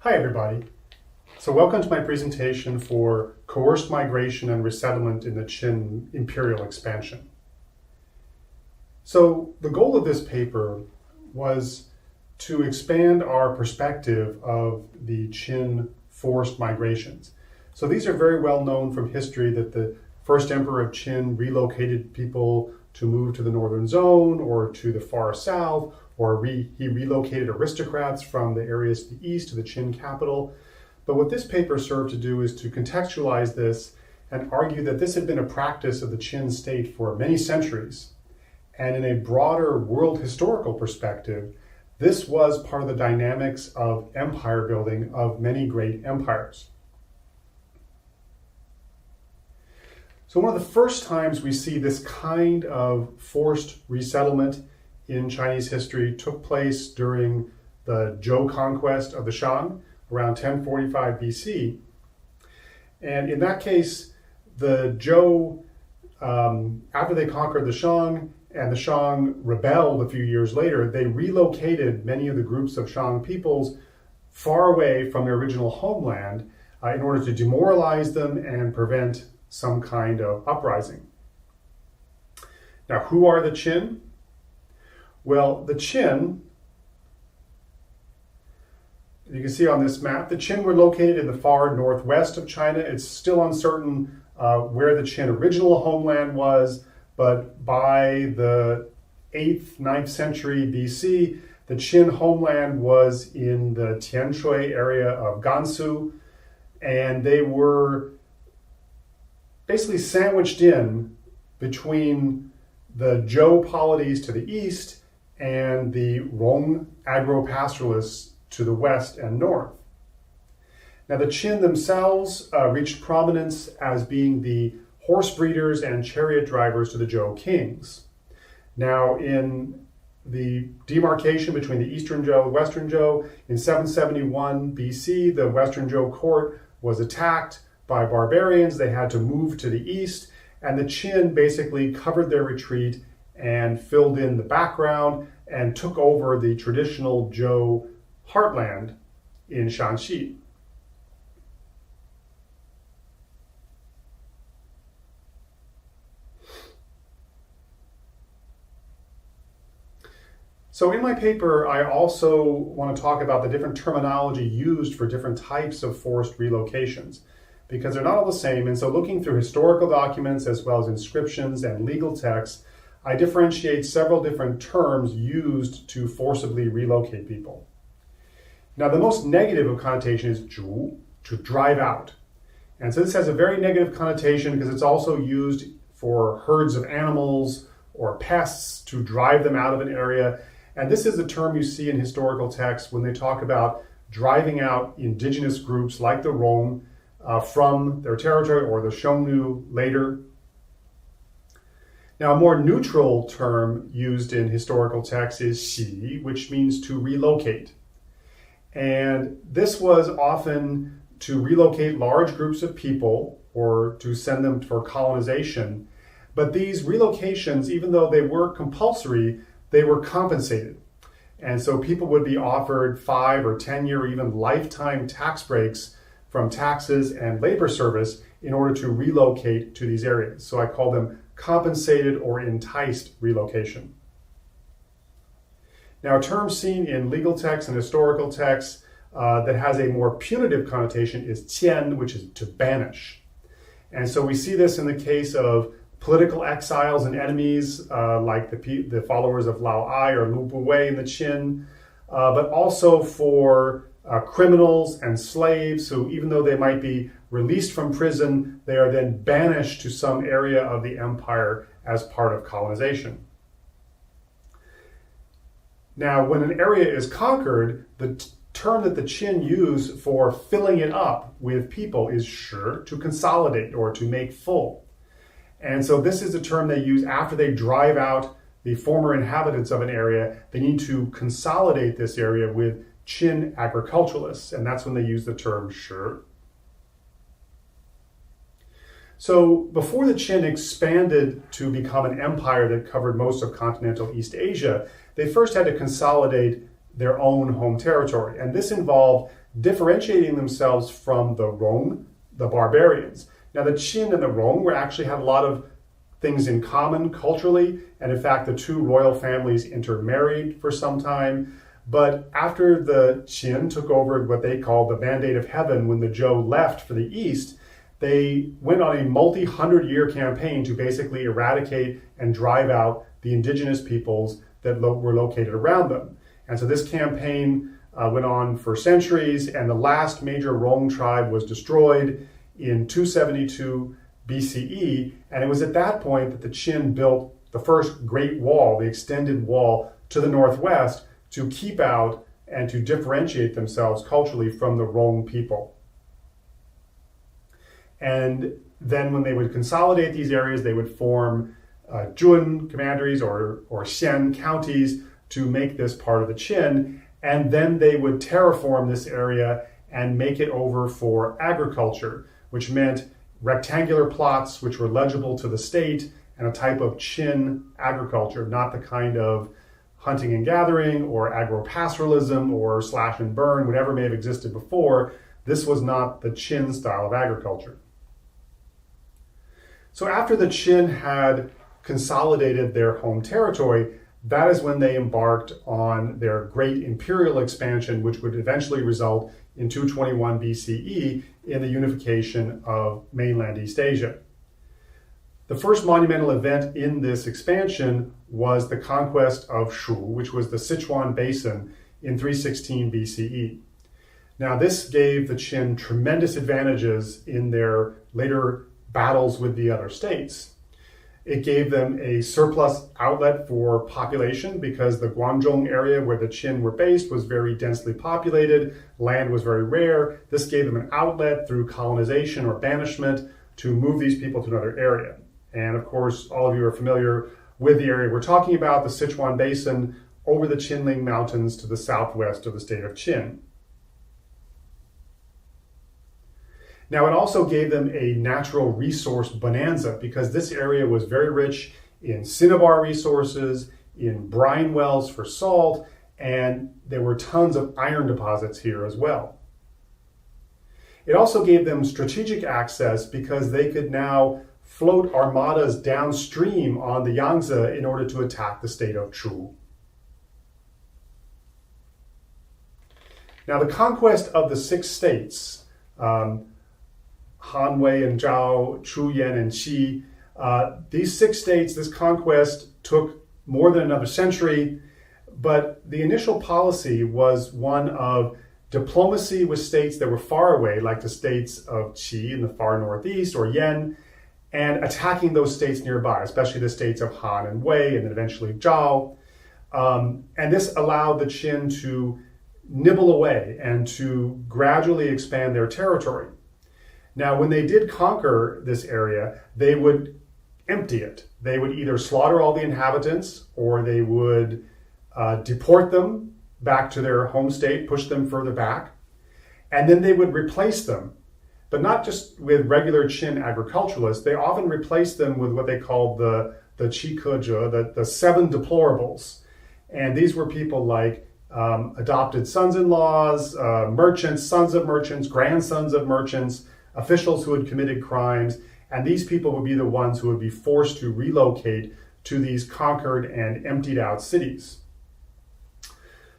Hi everybody. So welcome to my presentation for Coerced Migration and Resettlement in the Qin Imperial Expansion. So the goal of this paper was to expand our perspective of the Qin forced migrations. So these are very well known from history that the first emperor of Qin relocated people to move to the northern zone or to the far south, or he relocated aristocrats from the areas to the east to the Qin capital. But what this paper served to do is to contextualize this and argue that this had been a practice of the Qin state for many centuries. And in a broader world historical perspective, this was part of the dynamics of empire building of many great empires. So one of the first times we see this kind of forced resettlement in Chinese history took place during the Zhou conquest of the Shang around 1045 BC. And in that case, the Zhou, after they conquered the Shang and the Shang rebelled a few years later, they relocated many of the groups of Shang peoples far away from their original homeland in order to demoralize them and prevent some kind of uprising. Now, who are the Qin? Well, the Qin, you can see on this map, the Qin were located in the far northwest of China. It's still uncertain where the Qin original homeland was, but by the 8th, 9th century BC, the Qin homeland was in the Tianshui area of Gansu, and they were basically sandwiched in between the Zhou polities to the east and the Rong agro-pastoralists to the west and north. Now the Qin themselves reached prominence as being the horse breeders and chariot drivers to the Zhou kings. Now in the demarcation between the eastern Zhou and western Zhou, in 771 BC, the western Zhou court was attacked by barbarians. They had to move to the east, and the Qin basically covered their retreat and filled in the background and took over the traditional Zhou heartland in Shanxi. So in my paper, I also want to talk about the different terminology used for different types of forced relocations, because they're not all the same. And so looking through historical documents as well as inscriptions and legal texts, I differentiate several different terms used to forcibly relocate people. Now, the most negative of connotation is zhu, to drive out. And so this has a very negative connotation because it's also used for herds of animals or pests to drive them out of an area. And this is a term you see in historical texts when they talk about driving out indigenous groups like the Rong from their territory, or the Xiongnu later. Now, a more neutral term used in historical texts is xi, which means to relocate. And this was often to relocate large groups of people or to send them for colonization. But these relocations, even though they were compulsory, they were compensated. And so people would be offered 5 or 10-year or even lifetime tax breaks from taxes and labor service in order to relocate to these areas. So I call them compensated or enticed relocation. Now, a term seen in legal texts and historical texts that has a more punitive connotation is qian, which is to banish. And so we see this in the case of political exiles and enemies like the followers of Lao Ai or Lu Buwei in the Qin, but also for criminals and slaves who, even though they might be released from prison, they are then banished to some area of the empire as part of colonization. Now, when an area is conquered, the term that the Qin use for filling it up with people is shi, to consolidate or to make full. And so this is a term they use after they drive out the former inhabitants of an area. They need to consolidate this area with Qin agriculturalists, and that's when they use the term shi. So before the Qin expanded to become an empire that covered most of continental East Asia, they first had to consolidate their own home territory. And this involved differentiating themselves from the Rong, the barbarians. Now, the Qin and the Rong were actually had a lot of things in common culturally, and in fact, the two royal families intermarried for some time. But after the Qin took over what they called the Mandate of Heaven, when the Zhou left for the east, they went on a multi-hundred-year campaign to basically eradicate and drive out the indigenous peoples that were located around them. And so this campaign went on for centuries, and the last major Rong tribe was destroyed in 272 BCE, and it was at that point that the Qin built the first Great Wall, the extended wall to the northwest, to keep out and to differentiate themselves culturally from the Rong people. And then when they would consolidate these areas, they would form Jun commanderies or Xian counties to make this part of the Qin, and then they would terraform this area and make it over for agriculture, which meant rectangular plots which were legible to the state and a type of Qin agriculture, not the kind of hunting and gathering or agropastoralism or slash and burn, whatever may have existed before. This was not the Qin style of agriculture. So after the Qin had consolidated their home territory, that is when they embarked on their great imperial expansion, which would eventually result in 221 BCE in the unification of mainland East Asia. The first monumental event in this expansion was the conquest of Shu, which was the Sichuan Basin in 316 BCE. Now, this gave the Qin tremendous advantages in their later battles with the other states. It gave them a surplus outlet for population because the Guangzhong area where the Qin were based was very densely populated, land was very rare. This gave them an outlet through colonization or banishment to move these people to another area. And of course, all of you are familiar with the area we're talking about, the Sichuan Basin over the Qinling Mountains to the southwest of the state of Qin. Now, it also gave them a natural resource bonanza because this area was very rich in cinnabar resources, in brine wells for salt, and there were tons of iron deposits here as well. It also gave them strategic access because they could now float armadas downstream on the Yangtze in order to attack the state of Chu. Now, the conquest of the 6 states, Han, Wei, and Zhao, Chu, Yan, and Qi. These 6 states, this conquest took more than another century, but the initial policy was one of diplomacy with states that were far away, like the states of Qi in the far northeast, or Yan, and attacking those states nearby, especially the states of Han and Wei, and then eventually Zhao. And this allowed the Qin to nibble away and to gradually expand their territory. Now, when they did conquer this area, they would empty it. They would either slaughter all the inhabitants or they would deport them back to their home state, push them further back, and then they would replace them. But not just with regular Qin agriculturalists, they often replaced them with what they called the Qikeje, the Seven Deplorables. And these were people like adopted sons-in-laws, merchants, sons of merchants, grandsons of merchants, officials who had committed crimes, and these people would be the ones who would be forced to relocate to these conquered and emptied out cities.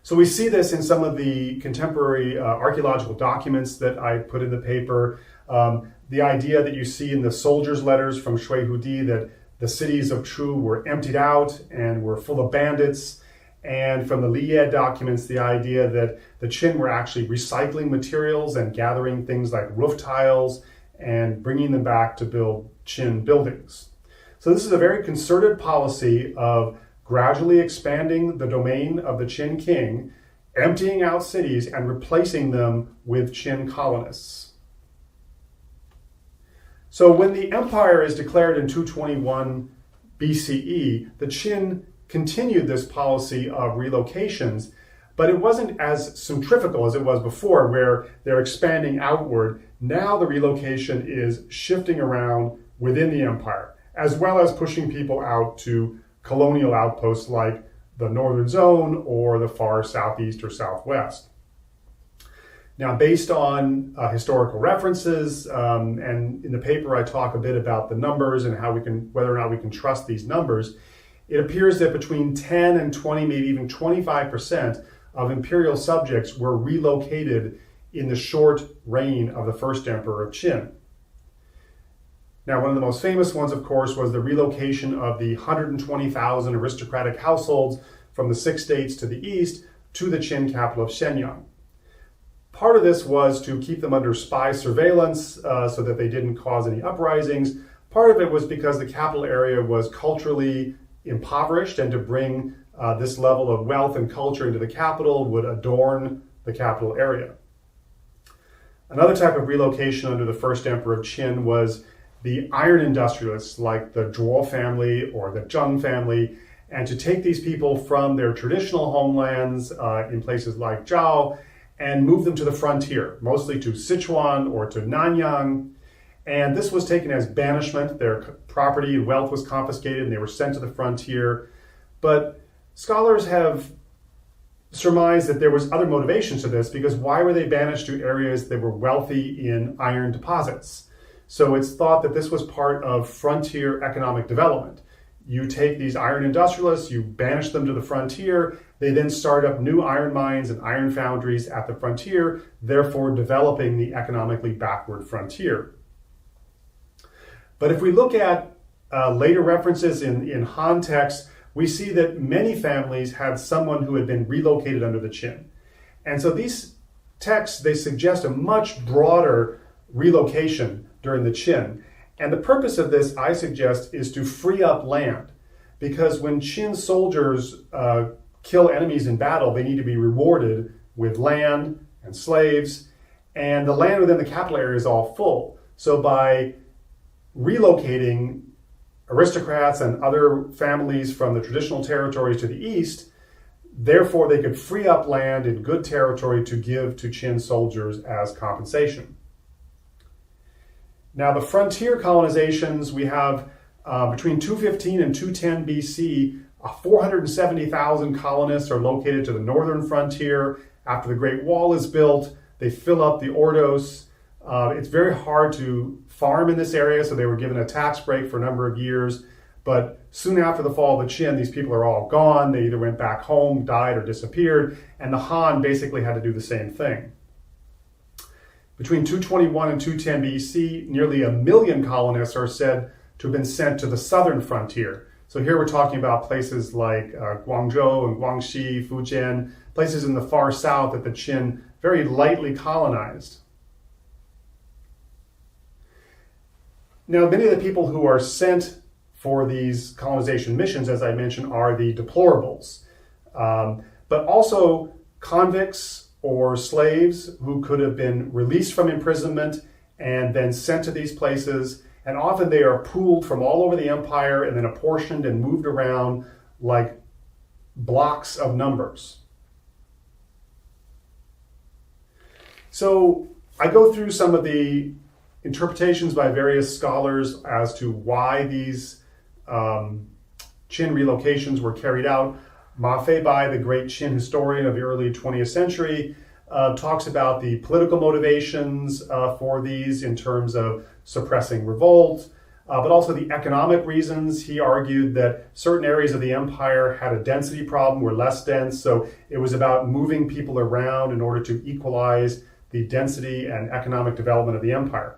So we see this in some of the contemporary archaeological documents that I put in the paper. The idea that you see in the soldiers' letters from Shui Hudi that the cities of Chu were emptied out and were full of bandits. And from the Liye documents, the idea that the Qin were actually recycling materials and gathering things like roof tiles and bringing them back to build Qin buildings. So this is a very concerted policy of gradually expanding the domain of the Qin king, emptying out cities and replacing them with Qin colonists. So when the empire is declared in 221 BCE, the Qin continued this policy of relocations, but it wasn't as centrifugal as it was before, where they're expanding outward. Now the relocation is shifting around within the empire, as well as pushing people out to colonial outposts like the northern zone or the far southeast or southwest. Now, based on historical references, and in the paper I talk a bit about the numbers and whether or not we can trust these numbers, it appears that between 10 and 20, maybe even 25% of imperial subjects were relocated in the short reign of the first emperor of Qin. Now, one of the most famous ones, of course, was the relocation of the 120,000 aristocratic households from the 6 states to the east to the Qin capital of Shenyang. Part of this was to keep them under spy surveillance so that they didn't cause any uprisings. Part of it was because the capital area was culturally impoverished, and to bring this level of wealth and culture into the capital would adorn the capital area. Another type of relocation under the first emperor of Qin was the Iron Industrialists, like the Zhuo family or the Zheng family, and to take these people from their traditional homelands in places like Zhao and move them to the frontier, mostly to Sichuan or to Nanyang. And this was taken as banishment. Their property and wealth was confiscated and they were sent to the frontier. But scholars have surmised that there was other motivations to this, because why were they banished to areas that were wealthy in iron deposits? So it's thought that this was part of frontier economic development. You take these iron industrialists, you banish them to the frontier, they then start up new iron mines and iron foundries at the frontier, therefore developing the economically backward frontier. But if we look at later references in Han texts, we see that many families had someone who had been relocated under the Qin. And so these texts, they suggest a much broader relocation during the Qin. And the purpose of this, I suggest, is to free up land. Because when Qin soldiers kill enemies in battle, they need to be rewarded with land and slaves. And the land within the capital area is all full. So by relocating aristocrats and other families from the traditional territories to the east, therefore they could free up land in good territory to give to Qin soldiers as compensation. Now, the frontier colonizations, we have between 215 and 210 BC, 470,000 colonists are located to the northern frontier. After the Great Wall is built, they fill up the Ordos. It's very hard to farm in this area, so they were given a tax break for a number of years. But soon after the fall of the Qin, these people are all gone. They either went back home, died, or disappeared. And the Han basically had to do the same thing. Between 221 and 210 BC, nearly 1 million colonists are said to have been sent to the southern frontier. So here we're talking about places like Guangzhou and Guangxi, Fujian, places in the far south that the Qin very lightly colonized. Now, many of the people who are sent for these colonization missions, as I mentioned, are the deplorables, but also convicts or slaves who could have been released from imprisonment and then sent to these places. And often they are pooled from all over the empire and then apportioned and moved around like blocks of numbers. So I go through some of the interpretations by various scholars as to why these Qin relocations were carried out. Ma Feibai, the great Qin historian of the early 20th century, talks about the political motivations for these in terms of suppressing revolt, but also the economic reasons. He argued that certain areas of the empire had a density problem, were less dense, so it was about moving people around in order to equalize the density and economic development of the empire.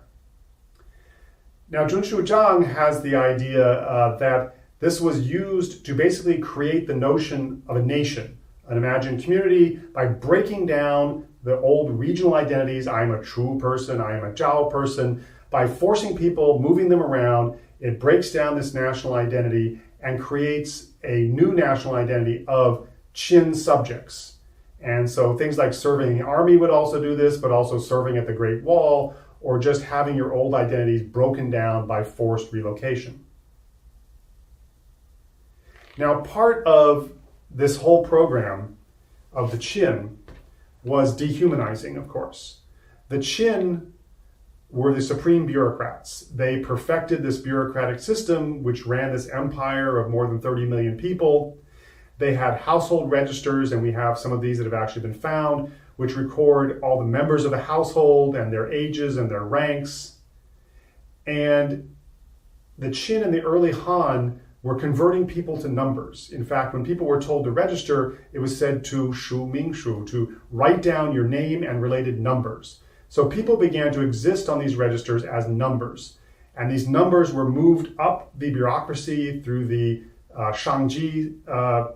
Now, Junshu Zhang has the idea that this was used to basically create the notion of a nation, an imagined community, by breaking down the old regional identities. I am a Chu person, I am a Zhao person. By forcing people, moving them around, it breaks down this national identity and creates a new national identity of Qin subjects. And so things like serving in the army would also do this, but also serving at the Great Wall, or just having your old identities broken down by forced relocation. Now, part of this whole program of the Qin was dehumanizing, of course. The Qin were the supreme bureaucrats. They perfected this bureaucratic system which ran this empire of more than 30 million people. They had household registers, and we have some of these that have actually been found, which record all the members of the household and their ages and their ranks. And the Qin and the early Han were converting people to numbers. In fact, when people were told to register, it was said to shu ming shu, to write down your name and related numbers. So people began to exist on these registers as numbers. And these numbers were moved up the bureaucracy through the Shang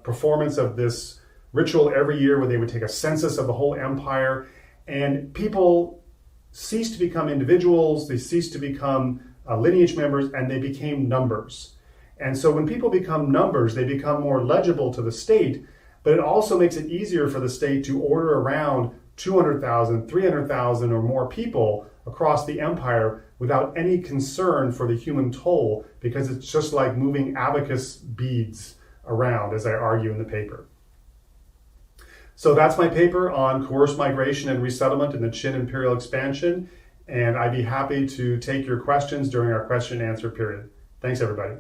performance of this ritual every year where they would take a census of the whole empire. And people ceased to become individuals, they ceased to become lineage members, and they became numbers. And so when people become numbers, they become more legible to the state, but it also makes it easier for the state to order around 200,000, 300,000 or more people across the empire without any concern for the human toll, because it's just like moving abacus beads around, as I argue in the paper. So that's my paper on coerced migration and resettlement in the Qin imperial expansion, and I'd be happy to take your questions during our question and answer period. Thanks, everybody.